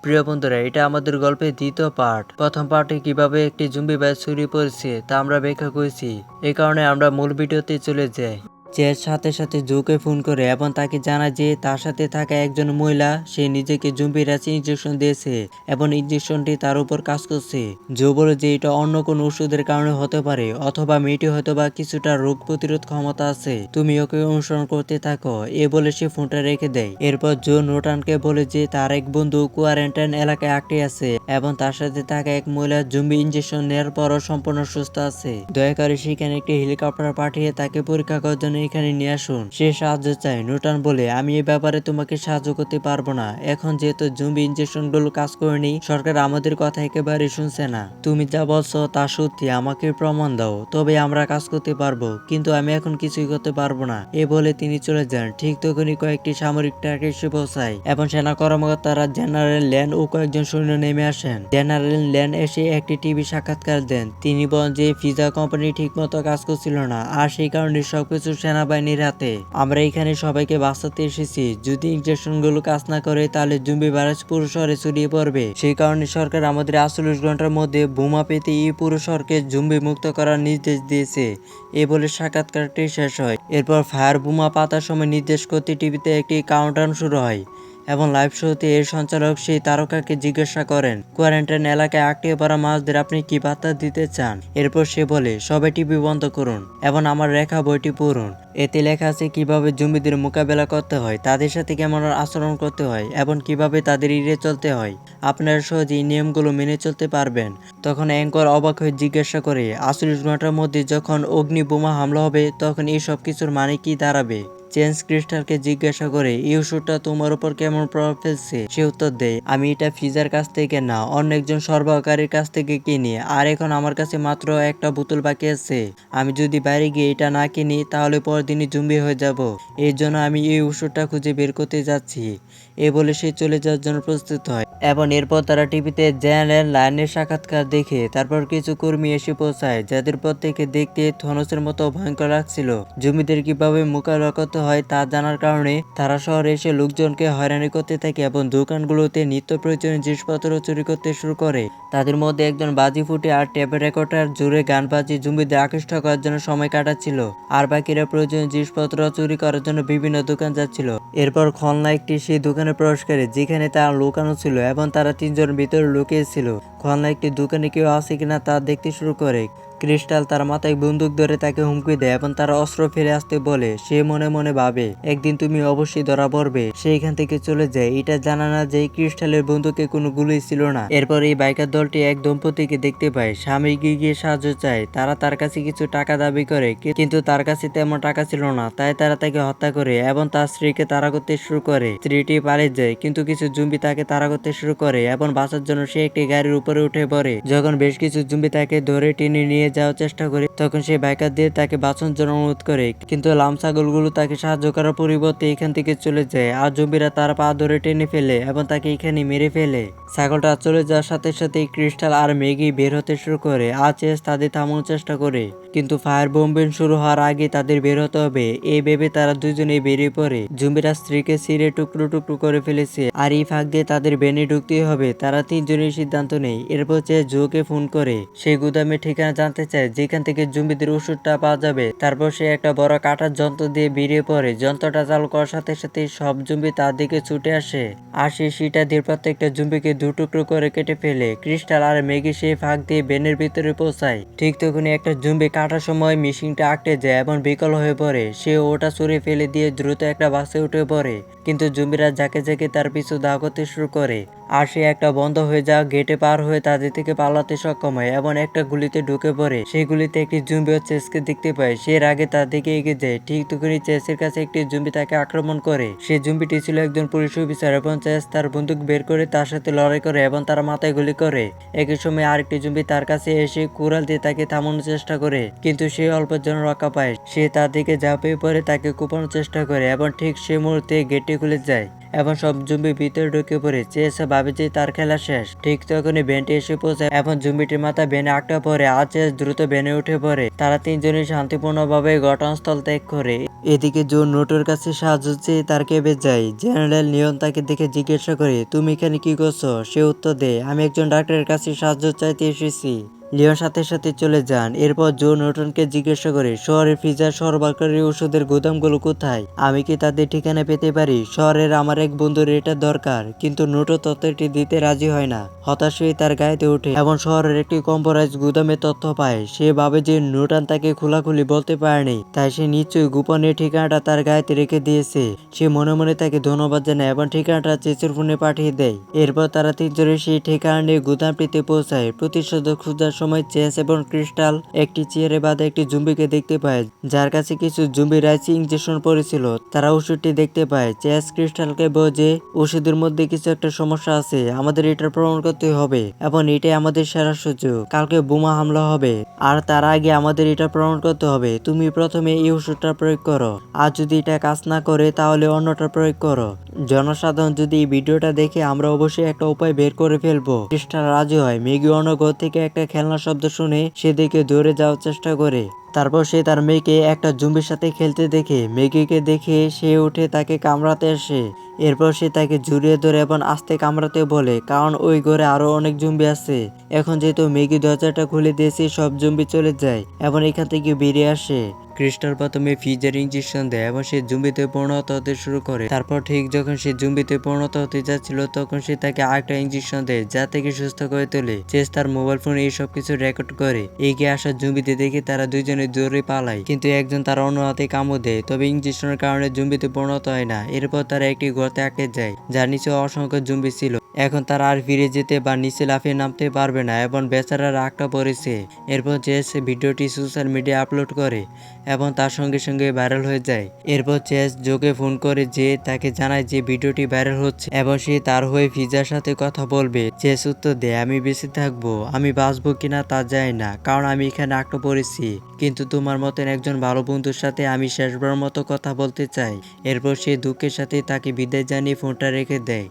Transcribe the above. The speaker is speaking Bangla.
প্রিয় বন্ধুরা, এটা আমাদের গল্পের দ্বিতীয় পার্ট। প্রথম পার্টে কিভাবে একটি জম্বি ভাইরাস ছড়িয়ে পড়েছে তা আমরা ব্যাখ্যা করেছি। এই কারণে আমরা মূল ভিডিওতে চলে যাই। চের সাথে সাথে জোকে ফোন করে এবং তাকে জানায় যে তার সাথে থাকা একজন মহিলা সে নিজেকে জম্বি রাশি ইঞ্জেকশন দিয়েছে এবং ইঞ্জেকশনটি তার উপর কাজ করছে। জো বলে যে এটা অন্য কোনো ওষুধের কারণে হতে পারে অথবা মেয়েটি হয়তোবা কিছুটা রোগ প্রতিরোধ ক্ষমতা আছে, তুমি ওকে অনুসরণ করতে থাকো। এ বলে সে ফোনটা রেখে দেয়। এরপর জো নোটানকে বলে যে তার এক বন্ধু কোয়ারেন্টাইন এলাকায় আটকে আছে এবং তার সাথে থাকা এক মহিলা জম্বি ইঞ্জেকশন নেওয়ার পরও সম্পূর্ণ সুস্থ আছে। দয়া করে সেখানে একটি হেলিকপ্টার পাঠিয়ে তাকে পরীক্ষা করার জন্য এখানে নিয়ে আসুন। সে সাহায্য চায়। নোটান বলে আমি এই ব্যাপারে তোমাকে সাহায্য করতে পারবো না। এখন যেহেতু জম্বি ইঞ্জেকশন গুলো কাজ করেনি, সরকার আমাদের কথা একেবারে শুনছে না। তুমি যা বলছো তা সত্যি, আমাকে প্রমাণ দাও, তবে আমরা কাজ করতে পারবো, কিন্তু আমি এখন কিছুই করতে পারবো না। এ বলে তিনি চলে যান। ঠিক তখনই কয়েকটি সামরিক ট্রাক এসে পৌঁছায় এবং সেনা কর্মকর্তারা জেনারেল ল্যান্ড ও কয়েকজন সৈন্য নেমে আসেন। জেনারেল ল্যান্ড এসে একটি টিভি সাক্ষাৎকার দেন। তিনি বলেন যে পিজা কোম্পানি ঠিক মতো কাজ করছিল না আর সেই কারণে সবকিছু সেনাবাহিনীর হাতে। আমরা এখানে সবাইকে বাঁচাতে এসেছি। যদি ইনজেকশন গুলো কাজ না করে তাহলে জম্বি ভাইরাস পুরো শহরে ছড়িয়ে পড়বে। সেই কারণে সরকার আমাদের 48 ঘন্টার মধ্যে বোমা পেতে এই পুরো শহরকে জম্বি মুক্ত করার নির্দেশ দিয়েছে। এ বলে সাক্ষাৎকারটি শেষ হয়। এরপর ফায়ার বোমা পাতার সময় নির্দেশ করতে টিভিতে একটি কাউন্টডাউন শুরু হয় এবং লাইভ শোতে এর সঞ্চালক সেই তারকাকে জিজ্ঞাসা করেন, কোয়ারেন্টাইন এলাকায় আটকে পড়া মানুষদের আপনি কি বার্তা দিতে চান? এরপর সে বলে, সবাই টিভি বন্ধ করুন এবং আমার লেখা বইটি পড়ুন। এতে লেখা আছে কিভাবে জম্বিদের মোকাবেলা করতে হয়, তাদের সাথে কেমন আচরণ করতে হয় এবং কিভাবে তাদের এড়িয়ে চলতে হয়। আপনারা সহজেই নিয়মগুলো মেনে চলতে পারবেন। তখন অ্যাঙ্কর অবাক হয়ে জিজ্ঞাসা করে, 48 ঘন্টার মধ্যে যখন অগ্নি বোমা হামলা হবে তখন এই সব কিছুর মানে কি দাঁড়াবে? চেঞ্জ ক্রিস্টালকে জিজ্ঞাসা করে, এই ওষুধটা তোমার উপর কেমন প্রভাব ফেলছে? সে উত্তর দেয়, আমি এটা ফিজার কাছ থেকে না, অন্য একজন সরবরাহকারীর কাছ থেকে কিনি, আর এখন আমার কাছে মাত্র একটা বোতল বাকি আছে। আমি যদি বাইরে গিয়ে এটা না কিনি তাহলে পরদিনই জম্বি হয়ে যাব। এর জন্য আমি এই ওষুধটা খুঁজে বের করতে যাচ্ছি। এ বলে সে চলে যাওয়ার জন্য প্রস্তুত হয় এবং এরপর তারা টিভিতে জেনারেল লাইনের সাক্ষাৎকার দেখে। তারপর কিছু কর্মী এসে পৌঁছায় যাদের প্রত্যেকে দেখতে থনোসের মতো ভয়ঙ্কর লাগছিল। জমিদের কিভাবে মোকাবেলা করতে হয় তা জানার কারণে তারা শহরে এসে লোকজনকে হয়রানি করতে থাকে এবং দোকানগুলোতে নিত্য প্রয়োজনীয় জিনিসপত্র চুরি করতে শুরু করে। তাদের মধ্যে একজন বাজি ফুটে আর টেপ রেকর্ডার জুড়ে গান বাজিয়ে জমিদের আকৃষ্ট করার জন্য সময় কাটাচ্ছিল, আর বাকিরা প্রয়োজনীয় জিনিসপত্র চুরি করার জন্য বিভিন্ন দোকান যাচ্ছিল। এরপর খলনা একটি সেই দোকানে প্রবেশ করে যেখানে তারা লুকানো ছিল এবং তারা তিনজন ভিতরে লুকিয়েছিল। খলনা একটি দোকানে কেউ আছে কিনা তা দেখতে শুরু করে। ক্রিস্টাল তার মাথায় বন্দুক ধরে তাকে হুমকি দেয় এবং তার অস্ত্র ফিরে আসতে বলে। সে মনে মনে ভাবে, একদিন তুমি অবশ্যই ধরা পড়বে। সে এখান থেকে চলে যায়, এটা জানা না যে ক্রিস্টালের বন্দুকে কোনো গুলি ছিল না। এরপর এই বাইকার দলটি এক দম্পতিকে দেখতে পায়। স্বামী গিয়ে সাহায্য চায়। তারা তার কাছে কিছু টাকা দাবি করে, কিন্তু তার কাছে তেমন টাকা ছিল না, তাই তারা তাকে হত্যা করে এবং তার স্ত্রীকে তাড়া করতে শুরু করে। স্ত্রীটি পালিয়ে যায়, কিন্তু কিছু জম্বি তাকে তাড়া করতে শুরু করে এবং বাঁচার জন্য সে একটি গাড়ির উপরে উঠে পড়ে। যখন বেশ কিছু জম্বি তাকে ধরে টেনে নিয়ে যাওয়ার চেষ্টা করে তখন সে বাইকার দিয়ে তাকে বাঁচানোর জন্য অনুরোধ করে, কিন্তু লাম ছাগলগুলো তাকে সাহায্য করার পরিবর্তে এখান থেকে চলে যায় আর জম্বিরা তার পা ধরে টেনে ফেলে এবং তাকে এখানে মেরে ফেলে। ছাগলটা চলে যাওয়ার সাথে সাথে ক্রিস্টাল আর ম্যাগি বের হতে শুরু করে আর চেস তাদের থামানোর চেষ্টা করে, কিন্তু ফায়ার বোম্বিং শুরু হওয়ার আগে তাদের বের হতে হবে। এই ভেবে তারা দুজনেই বেরিয়ে পড়ে। জম্বিরা স্ত্রীকে ছিঁড়ে টুকরো টুকরো করে ফেলেছে আর এই ফাঁক দিয়ে তাদের বেনে ঢুকতেই হবে। তারা তিনজনের সিদ্ধান্ত নেই। এরপর চেস জোকে ফোন করে সেই গুদামের ঠিকানা জানতে চায় যেখান থেকে জম্বিদের ওষুধটা পাওয়া যাবে। তারপর সে একটা বড় কাটার যন্ত্র দিয়ে বেরিয়ে পড়ে। যন্ত্রটা চালু করার সাথে সাথে সব জম্বি তার দিকে ছুটে আসে আর সে সেটা দিয়ে প্রত্যেকটা জম্বিকে দু টুকরো করে কেটে ফেলে। ক্রিস্টাল আর ম্যাগি সেই ফাঁক দিয়ে বেনের ভিতরে পৌঁছায়। ঠিক তখনই একটা জম্বি কাটার সময় মেশিনটা আটকে যায় এবং বিকল হয়ে পড়ে। সে ওটা সরিয়ে ফেলে দিয়ে দ্রুত একটা বাসে উঠে পড়ে, কিন্তু জম্বিরা ঝাঁকে ঝাঁকে তার পিছু ধাওয়া করতে শুরু করে আর সে একটা বন্ধ হয়ে যাওয়া গেটে পার হয়ে তাদের থেকে পালাতে সক্ষম হয় এবং একটা গুলিতে ঢুকে পড়ে। সেই গুলিতে একটি জম্বি চেসকে দেখতে পায়। সে রাগে তার দিকে এগিয়ে যায়। ঠিক তখনই চেসের কাছে একটি জম্বি তাকে আক্রমণ করে। সে জম্বিটি ছিল একজন পুলিশ অফিসার এবং চেস তার বন্দুক বের করে তার সাথে লড়াই করে এবং তার মাথায় গুলি করে। একই সময় আরেকটি জম্বি তার কাছে এসে কুড়াল দিয়ে তাকে থামানোর চেষ্টা করে, কিন্তু সে অল্পের জন্য রক্ষা পায়। সে তার দিকে ঝাঁপিয়ে পড়ে তাকে কোপানোর চেষ্টা করে এবং ঠিক সে মুহূর্তে গেটটি খুলে যায় এবং সব জম্বি ভিতরে ঢুকে পড়ে। চেস ভাবে যে তার খেলা শেষ। ঠিক তখনই ভ্যানটি এসে পৌঁছায় এবং জম্বিটির মাথা ভ্যানে আটকা পড়ে আর চেস দ্রুত ভ্যানে উঠে পড়ে। তারা তিনজনই শান্তিপূর্ণভাবে ঘটনাস্থল ত্যাগ করে। এদিকে জো নোটোর কাছে সাহায্য চেয়ে তার ক্যাবে যায়। জেনারেল লিওন তাকে দেখে জিজ্ঞাসা করে, তুমি এখানে কি করছো? সে উত্তর দেয়, আমি একজন ডাক্তারের কাছে সাহায্য চাইতে এসেছি। লিওন সাথে সাথে চলে যান। এরপর জো নোটনকে জিজ্ঞাসা করে, শহরের ফ্রিজার সরবরাহকারী ওষুধের গুদামগুলো কোথায়? আমি কি তাদের ঠিকানা পেতে পারি? শহরের আমার এক বন্ধুর এটা দরকার। কিন্তু নোটো তথ্যটি দিতে রাজি হয় না। হতাশ হয়ে তার গায়েতে ওঠে এবং শহরের একটি কম্পোরাইজ গুদামের তথ্য পায়। সে ভাবে যে নোটান তাকে খোলাখুলি বলতে পারেনি, তাই সে নিশ্চয়ই গোপনে ঠিকানাটা তার গায়েতে রেখে দিয়েছে। সে মনে মনে তাকে ধন্যবাদ জানায় এবং ঠিকানাটা চেচের ফোনে পাঠিয়ে দেয়। এরপর তারা তিনজনে সেই ঠিকানা নিয়ে গুদামটিতে পৌঁছায়। প্রতিশোধ খোঁজার সময় চেস এবং ক্রিস্টাল একটি চেয়ারে বাঁধা একটি জুম্বিকে দেখতে পায়, যার কাছে কিছু জুম্বি রাইসি ইঞ্জেকশন পড়েছিল। তারা ওষুধটি দেখতে পায়। চেস ক্রিস্টালকে বোঝে ওষুধের মধ্যে কিছু একটা সমস্যা আছে, আমাদের এটা প্রমাণ করতে হবে এবং এটাই আমাদের সেরা সুযোগ। কালকে বোমা হামলা হবে আর তার আগে আমাদের এটা প্রমাণ করতে হবে। তুমি প্রথমে এই ওষুধটা প্রয়োগ করো, আর যদি এটা কাজ না করে তাহলে অন্যটা প্রয়োগ করো। জনসাধারণ যদি এই ভিডিওটা দেখে আমরা অবশ্যই একটা উপায় বের করে ফেলবো। ক্রিস্টাল রাজি হয়। মেগি অন্য ঘর থেকে একটা খেলনা শব্দ শুনে সেদিকে দৌড়ে যাওয়ার চেষ্টা করে। তারপর সে তার মেয়েকে একটা জুম্বির সাথে খেলতে দেখে। মেগিকে দেখে সে উঠে তাকে কামড়াতে আসে। এরপর সে তাকে জড়িয়ে ধরে এবং আস্তে কামড়াতে বলে, কারণ ওই ঘরে আরো অনেক জুম্বি আছে। এখন যেহেতু মেগি দরজাটা খুলে দিয়েছে, সব জুম্বি চলে যায় এবং এখান থেকে বেরিয়ে আসে। ক্রিস্টাল প্রথমে ফ্রিজের ইঞ্জেকশন দেয় এবং সে জুম্বিতে পরিণত হতে শুরু করে। তারপর ঠিক যখন সে জুম্বিতে পরিণত হতে যাচ্ছিল, তখন সে তাকে আরেকটা ইঞ্জেকশন দেয় যা থেকে সুস্থ করে তোলে। চেস তার মোবাইল ফোনে এই সব কিছু রেকর্ড করে। এগিয়ে আসা জুম্বিতে দেখে তারা দুইজনে জোরে পালায়, কিন্তু একজন তার অন্য হাতে কামড় দেয়। তবে ইঞ্জেকশনের কারণে জুম্বিতে পরিণত হয় না। এরপর তারা একটি গর্তে আটকে যায়, যার নিচে অসংখ্য জুম্বি ছিল। এখন তারা আর ফিরে যেতে বা নিচে লাফিয়ে নামতে পারবে না এবং বেচারার আটকা পড়েছে। এরপর চেস ভিডিওটি সোশ্যাল মিডিয়া আপলোড করে এবং তার সঙ্গে সঙ্গে ভাইরাল হয়ে যায়। এরপর চেস জোকে ফোন করে যে তাকে জানায় যে ভিডিওটি ভাইরাল হচ্ছে এবং সে তার হয়ে ফিজার সাথে কথা বলবে। চেস উত্তর দেয়, আমি বেঁচে থাকবো, আমি বাঁচবো কিনা তা জানি না, কারণ আমি এখানে আটকা পড়েছি, কিন্তু তোমার মতন একজন ভালো বন্ধুর সাথে আমি শেষবার মতো কথা বলতে চাই। এরপর সে দুঃখের সাথে তাকে বিদায় জানিয়ে ফোনটা রেখে দেয়।